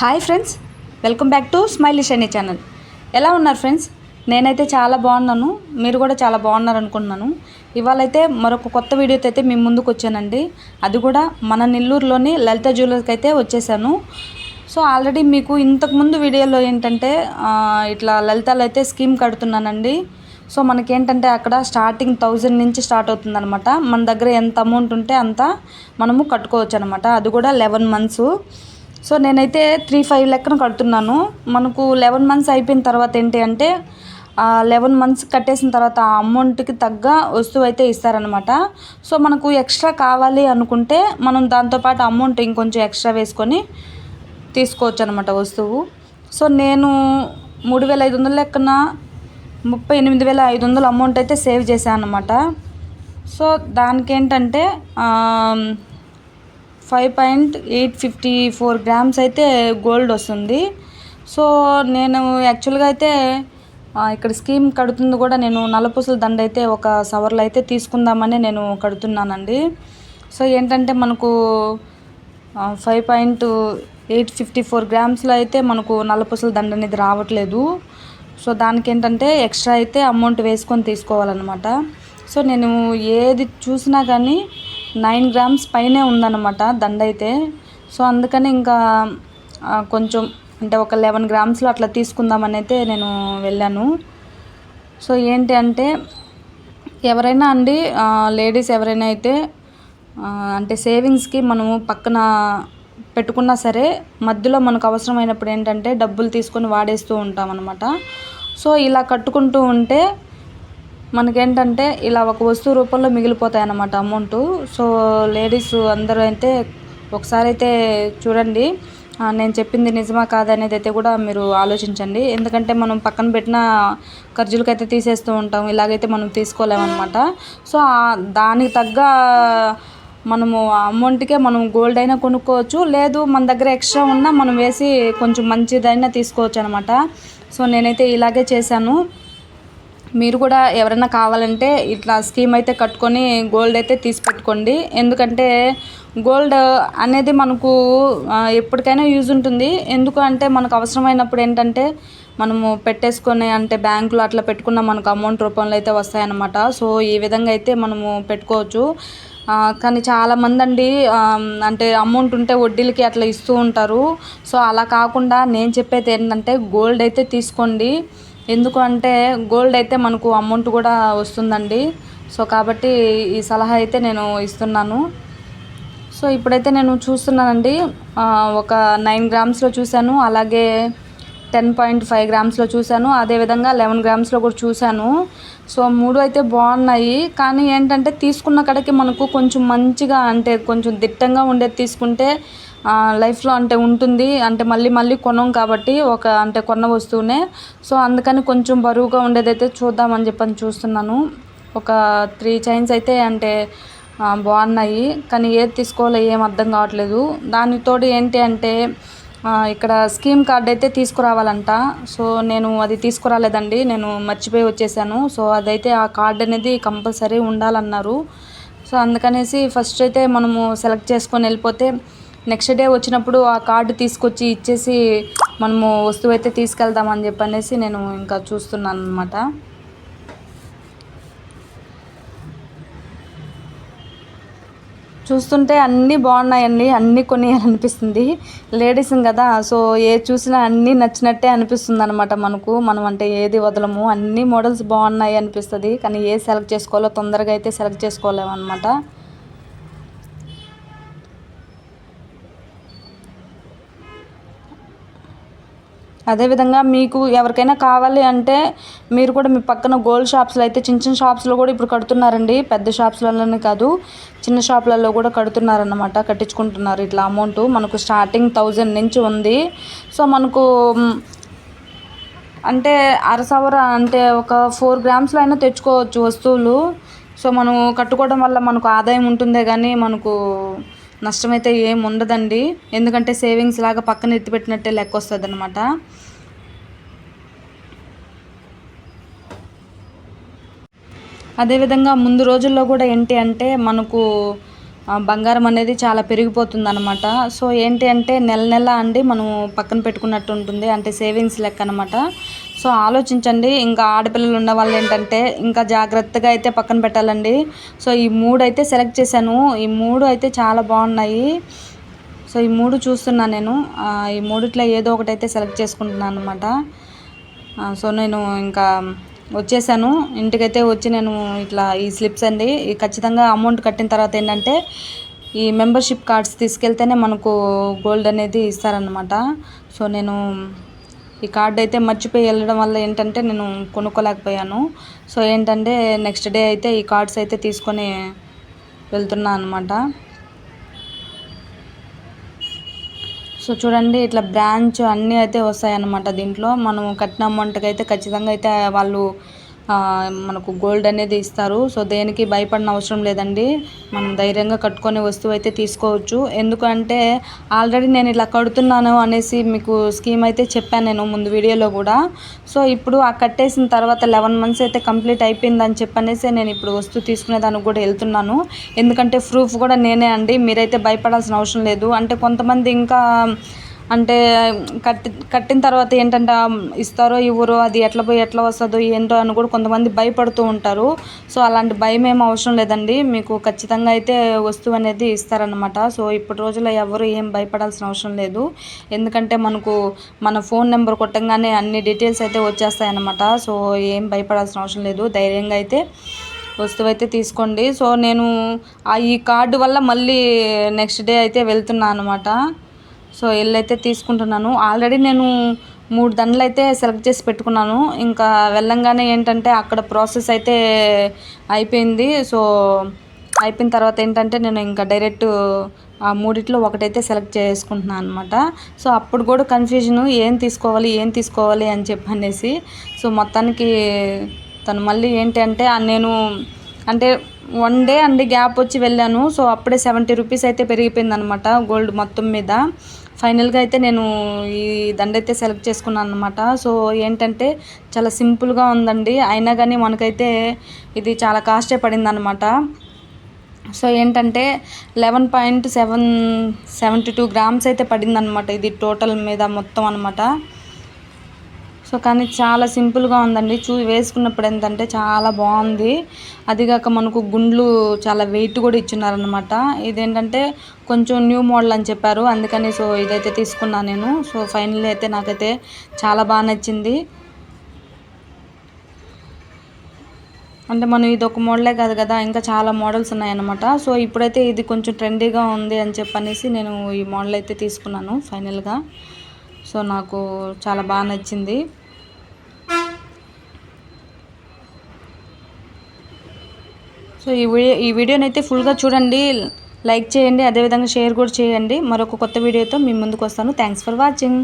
Hi friends, welcome back to smiley shiny channel. ఎలా ఉన్నారు friends? నేనైతే చాలా బాగున్నాను, మీరు కూడా చాలా బాగున్నారు అనుకుంటున్నాను. ఇవాళైతే మరొక కొత్త వీడియోతో అయితే మీ ముందుకు వచ్చానండి. అది కూడా మన నెల్లూరులోని లలిత జ్యువెలర్స్కి అయితే వచ్చేసాను. సో ఆల్రెడీ మీకు ఇంతకుముందు వీడియోలో ఏంటంటే ఇట్లా లలితాలో అయితే స్కీమ్ కడుతున్నానండి. సో మనకేంటంటే అక్కడ స్టార్టింగ్ 1000 నుంచి స్టార్ట్ అవుతుందన్నమాట. మన దగ్గర ఎంత అమౌంట్ ఉంటే అంత మనము కట్టుకోవచ్చు అనమాట. అది కూడా 11 మంత్స్. సో నేనైతే 3-5 లెక్కన కడుతున్నాను. మనకు 11 మంత్స్ అయిపోయిన తర్వాత ఏంటి అంటే 11 మంత్స్ కట్టేసిన తర్వాత ఆ అమౌంట్కి తగ్గ వస్తువు అయితే ఇస్తారనమాట. సో మనకు ఎక్స్ట్రా కావాలి అనుకుంటే మనం దాంతోపాటు అమౌంట్ ఇంకొంచెం ఎక్స్ట్రా వేసుకొని తీసుకోవచ్చు అనమాట వస్తువు. సో నేను 3500 లెక్కన 38,500 అమౌంట్ అయితే సేవ్ చేశాను అనమాట. సో దానికి ఏంటంటే 5.854 గ్రామ్స్ అయితే గోల్డ్ వస్తుంది. సో నేను యాక్చువల్గా అయితే ఇక్కడ స్కీమ్ కడుతుంది కూడా నేను నల్లపూసల దండ అయితే ఒక సవర్లో అయితే తీసుకుందామని నేను కడుతున్నానండి. సో ఏంటంటే మనకు 5.854 గ్రామ్స్లో అయితే మనకు నల్లపూసల దండ అనేది రావట్లేదు. సో దానికి ఏంటంటే ఎక్స్ట్రా అయితే అమౌంట్ వేసుకొని తీసుకోవాలన్నమాట. సో నేను ఏది చూసినా కానీ 9 గ్రామ్స్ పైనే ఉందన్నమాట దండ అయితే. సో అందుకని ఇంకా కొంచెం అంటే ఒక 11 గ్రామ్స్లో అట్లా తీసుకుందామని అయితే నేను వెళ్ళాను. సో ఏంటి అంటే ఎవరైనా అండి లేడీస్ ఎవరైనా అయితే అంటే సేవింగ్స్కి మనము పక్కన పెట్టుకున్నా సరే మధ్యలో మనకు అవసరమైనప్పుడు ఏంటంటే డబ్బులు తీసుకొని వాడేస్తూ ఉంటాం అన్నమాట. సో ఇలా కట్టుకుంటూ ఉంటే మనకేంటంటే ఇలా ఒక వస్తువు రూపంలో మిగిలిపోతాయి అన్నమాట అమౌంట్. సో లేడీస్ అందరూ అయితే ఒకసారి అయితే చూడండి, నేను చెప్పింది నిజమా కాదనేది అయితే కూడా మీరు ఆలోచించండి. ఎందుకంటే మనం పక్కన పెట్టిన ఖర్చులకైతే తీసేస్తూ ఉంటాం, ఇలాగైతే మనం తీసుకోలేమన్నమాట. సో దానికి తగ్గ మనము అమౌంట్కే మనం గోల్డ్ అయినా కొనుక్కోవచ్చు, లేదు మన దగ్గర ఎక్స్ట్రా ఉన్నా మనం వేసి కొంచెం మంచిదైనా తీసుకోవచ్చు అనమాట. సో నేనైతే ఇలాగే చేశాను. మీరు కూడా ఎవరైనా కావాలంటే ఇట్లా స్కీమ్ అయితే కట్టుకొని గోల్డ్ అయితే తీసి పెట్టుకోండి. ఎందుకంటే గోల్డ్ అనేది మనకు ఎప్పటికైనా యూజ్ ఉంటుంది. ఎందుకు అంటే మనకు అవసరమైనప్పుడు ఏంటంటే మనము పెట్టేసుకొని అంటే బ్యాంకులో అట్లా పెట్టుకున్న మనకు అమౌంట్ రూపంలో అయితే వస్తాయన్నమాట. సో ఈ విధంగా అయితే మనము పెట్టుకోవచ్చు. కానీ చాలామంది అండి అంటే అమౌంట్ ఉంటే వడ్డీలకి అట్లా ఇస్తూ ఉంటారు. సో అలా కాకుండా నేను చెప్పేది ఏంటంటే గోల్డ్ అయితే తీసుకోండి. ఎందుకు అంటే గోల్డ్ అయితే మనకు అమౌంట్ కూడా వస్తుందండి. సో కాబట్టి ఈ సలహా అయితే నేను ఇస్తున్నాను. సో ఇప్పుడైతే నేను చూస్తున్నానండి, ఒక 9 గ్రామ్స్లో చూశాను, అలాగే 10.5 గ్రామ్స్లో చూశాను, అదేవిధంగా 11 గ్రామ్స్లో కూడా చూశాను. సో 3 అయితే బాగున్నాయి. కానీ ఏంటంటే తీసుకున్న కడకి మనకు కొంచెం మంచిగా అంటే కొంచెం దిట్టంగా ఉండేది తీసుకుంటే లైఫ్లో అంటే ఉంటుంది. అంటే మళ్ళీ కొనం కాబట్టి ఒక అంటే కొన్న వస్తువునే. సో అందుకని కొంచెం బరువుగా ఉండేదైతే చూద్దామని చెప్పని చూస్తున్నాను. ఒక 3 చైన్స్ అయితే అంటే బాగున్నాయి, కానీ ఏది తీసుకోవాలో ఏం అర్థం కావట్లేదు. దానితోడు ఏంటి అంటే ఇక్కడ స్కీమ్ కార్డ్ అయితే తీసుకురావాలంట. సో నేను అది తీసుకురాలేదండి, నేను మర్చిపోయి వచ్చేసాను. సో అదైతే ఆ కార్డ్ అనేది కంపల్సరీ ఉండాలన్నారు. సో అందుకనేసి ఫస్ట్ అయితే మనము సెలెక్ట్ చేసుకొని వెళ్ళిపోతే నెక్స్ట్ డే వచ్చినప్పుడు ఆ కార్డు తీసుకొచ్చి ఇచ్చేసి మనము వస్తువు అయితే తీసుకెళ్దామని చెప్పనేసి నేను ఇంకా చూస్తున్నాను అనమాట. చూస్తుంటే అన్నీ బాగున్నాయండి, అన్నీ కొనియాలనిపిస్తుంది. లేడీస్ కదా, సో ఏది చూసినా అన్నీ నచ్చినట్టే అనిపిస్తుంది అనమాట మనకు. మనం అంటే ఏది వదలము, అన్ని మోడల్స్ బాగున్నాయి అనిపిస్తుంది. కానీ ఏది సెలెక్ట్ చేసుకోవాలో తొందరగా అయితే సెలెక్ట్ చేసుకోలేము అనమాట. అదేవిధంగా మీకు ఎవరికైనా కావాలి అంటే మీరు కూడా మీ పక్కన గోల్డ్ షాప్స్లో అయితే చిన్న షాప్స్లో కూడా ఇప్పుడు కడుతున్నారండి. పెద్ద షాప్స్లలోనే కాదు, చిన్న షాపులలో కూడా కడుతున్నారన్నమాట, కట్టించుకుంటున్నారు ఇట్లా అమౌంట్. మనకు స్టార్టింగ్ 1000 నుంచి ఉంది. సో మనకు అంటే అరసవర అంటే ఒక 4 గ్రామ్స్లో అయినా తెచ్చుకోవచ్చు వస్తువులు. సో మనం కట్టుకోవడం వల్ల మనకు ఆదాయం ఉంటుందే కానీ మనకు నష్టమైతే ఏం ఉండదండి. ఎందుకంటే సేవింగ్స్ లాగా పక్కన ఎత్తిపెట్టినట్టే లెక్క వస్తుంది అనమాట. అదేవిధంగా ముందు రోజుల్లో కూడా ఏంటి అంటే మనకు బంగారం అనేది చాలా పెరిగిపోతుంది అనమాట. సో ఏంటి అంటే నెల నెల అండి మనం పక్కన పెట్టుకున్నట్టు ఉంటుంది, అంటే సేవింగ్స్ లెక్క అనమాట. సో ఆలోచించండి, ఇంకా ఆడపిల్లలు ఉన్న వాళ్ళు ఏంటంటే ఇంకా జాగ్రత్తగా అయితే పక్కన పెట్టాలండి. సో ఈ 3 అయితే సెలెక్ట్ చేశాను, ఈ 3 అయితే చాలా బాగున్నాయి. సో ఈ 3 చూస్తున్నాను నేను, ఈ 3లో ఏదో ఒకటి అయితే సెలెక్ట్ చేసుకుంటున్నాను అనమాట. సో నేను ఇంకా వచ్చేసాను ఇంటికైతే వచ్చి, నేను ఇట్లా ఈ స్లిప్స్ అండి ఖచ్చితంగా అమౌంట్ కట్టిన తర్వాత ఏంటంటే ఈ మెంబర్షిప్ కార్డ్స్ తీసుకెళ్తేనే మనకు గోల్డ్ అనేది ఇస్తారనమాట. సో నేను ఈ కార్డ్ అయితే మర్చిపోయి వెళ్ళడం వల్ల ఏంటంటే నేను కొనుక్కోలేకపోయాను. సో ఏంటంటే నెక్స్ట్ డే అయితే ఈ కార్డ్స్ అయితే తీసుకొని వెళ్తున్నా అనమాట. సో చూడండి ఇట్లా బ్రాంచ్ అన్నీ అయితే వస్తాయన్నమాట. దీంట్లో మనం కట్టిన అమౌంట్కి అయితే ఖచ్చితంగా అయితే వాళ్ళు మనకు గోల్డ్ అనేది ఇస్తారు. సో దేనికి భయపడిన అవసరం లేదండి, మనం ధైర్యంగా కట్టుకునే వస్తువు అయితే తీసుకోవచ్చు. ఎందుకంటే ఆల్రెడీ నేను ఇలా కడుతున్నాను అనేసి మీకు స్కీమ్ అయితే చెప్పాను నేను ముందు వీడియోలో కూడా. సో ఇప్పుడు ఆ కట్టేసిన తర్వాత 11 months అయితే కంప్లీట్ అయిపోయిందని చెప్పనేసి నేను ఇప్పుడు వస్తువు తీసుకునే దానికి కూడా వెళ్తున్నాను. ఎందుకంటే ప్రూఫ్ కూడా నేనే అండి, మీరైతే భయపడాల్సిన అవసరం లేదు. అంటే కొంతమంది ఇంకా అంటే కట్టిన తర్వాత ఏంటంటే ఇస్తారో ఇవ్వరో, అది ఎట్లా పోయి ఎట్లా వస్తుందో ఏంటో అని కూడా కొంతమంది భయపడుతూ ఉంటారు. సో అలాంటి భయం ఏం అవసరం లేదండి, మీకు ఖచ్చితంగా అయితే వస్తువు అనేది ఇస్తారనమాట. సో ఇప్పటి రోజుల్లో ఎవరు ఏం భయపడాల్సిన అవసరం లేదు, ఎందుకంటే మనకు మన ఫోన్ నెంబర్ కొట్టంగానే అన్ని డీటెయిల్స్ అయితే వచ్చేస్తాయన్నమాట. సో ఏం భయపడాల్సిన అవసరం లేదు, ధైర్యంగా అయితే వస్తువు అయితే తీసుకోండి. సో నేను ఈ కార్డు వల్ల మళ్ళీ నెక్స్ట్ డే అయితే వెళ్తున్నాను అనమాట. సో అయితే తీసుకుంటున్నాను. ఆల్రెడీ నేను 3 దండలు అయితే సెలెక్ట్ చేసి పెట్టుకున్నాను. ఇంకా వెళ్ళంగానే ఏంటంటే అక్కడ ప్రాసెస్ అయితే అయిపోయింది. సో అయిపోయిన తర్వాత ఏంటంటే నేను ఇంకా డైరెక్ట్ ఆ 3లో ఒకటైతే సెలెక్ట్ చేసుకుంటున్నాను అనమాట. సో అప్పుడు కూడా కన్ఫ్యూజన్, ఏం తీసుకోవాలి అని చెప్పనేసి. సో మొత్తానికి తను మళ్ళీ ఏంటి అంటే నేను అంటే 1 day అండి గ్యాప్ వచ్చి వెళ్ళాను. సో అప్పుడే 70 రూపీస్ అయితే పెరిగిపోయింది అనమాట గోల్డ్ మొత్తం మీద. ఫైనల్గా అయితే నేను ఈ దండ అయితే సెలెక్ట్ చేసుకున్నాను అనమాట. సో ఏంటంటే చాలా సింపుల్గా ఉందండి, అయినా కానీ మనకైతే ఇది చాలా కాస్టే పడింది అనమాట. సో ఏంటంటే 11.72 grams అయితే పడిందనమాట ఇది టోటల్ మీద మొత్తం అనమాట. సో కానీ చాలా సింపుల్గా ఉందండి, వేసుకున్నప్పుడు ఏంటంటే చాలా బాగుంది. అదిగాక మనకు గుండ్లు చాలా వెయిట్ కూడా ఇచ్చినారనమాట. ఇదేంటంటే కొంచెం న్యూ మోడల్ అని చెప్పారు, అందుకని సో ఇదైతే తీసుకున్నాను నేను. సో ఫైనల్లీ అయితే నాకైతే చాలా బాగా నచ్చింది. అంటే మనం ఇది ఒక మోడలే కాదు కదా, ఇంకా చాలా మోడల్స్ ఉన్నాయన్నమాట. సో ఇప్పుడైతే ఇది కొంచెం ట్రెండీగా ఉంది అని చెప్పనేసి నేను ఈ మోడల్ అయితే తీసుకున్నాను ఫైనల్గా. సో నాకు చాలా బాగా నచ్చింది. సో ఈ వీడియోని అయితే ఫుల్గా చూడండి, లైక్ చేయండి, అదేవిధంగా షేర్ కూడా చేయండి. మరొక కొత్త వీడియోతో మీ ముందుకు వస్తాను. Thanks for watching.